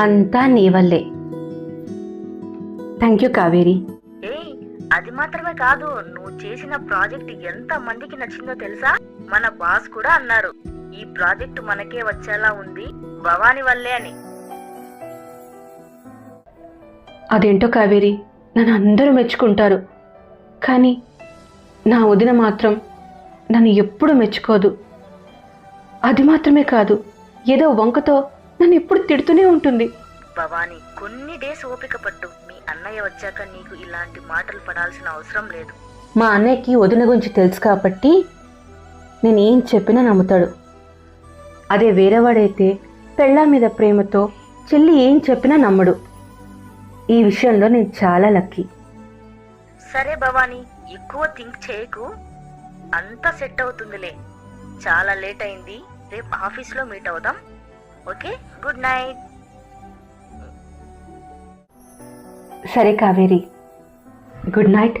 అంతా నీ వల్లే. Thank you Kaveri. ఏయ్, అది మాత్రమే కాదు, నువ్వు చేసిన ప్రాజెక్ట్ ఎంత మందికి నచ్చిందో తెలుసా? మన బాస్ కూడా అన్నారు ఈ ప్రాజెక్ట్ మనకే వచ్చేలా ఉంది భవాని వల్లే అని. అదేంటో కావేరి, నన్ను అందరూ మెచ్చుకుంటారు, కానీ నా వదిన మాత్రం నన్ను ఎప్పుడు మెచ్చుకోదు. అది మాత్రమే కాదు, ఏదో వంకతో నన్ను ఎప్పుడు తిడుతూనే ఉంటుంది. భవాని, కొన్ని డేస్ ఓపిక పట్టు. మీ అన్నయ్య వచ్చాక నీకు ఇలాంటి మాటలు పడాల్సిన అవసరం లేదు. మా అన్నయ్యకి వదిన గురించి తెలుసు కాబట్టి నేను ఏం చెప్పినా నమ్ముతాడు. అదే వేరేవాడైతే పెళ్ళాం మీద ప్రేమతో చెల్లి ఏం చెప్పినా నమ్మడు. ఈ విషయంలో నేను చాలా లక్కీ. సరే భవాని, ఎక్కువ థింక్ చేయకు, అంతా సెట్ అవుతుందిలే. చాలా లేట్ అయింది, రేపు ఆఫీస్లో మీట్ అవుదాం. Okay, good night. సరే కావేరి, గుడ్ నైట్.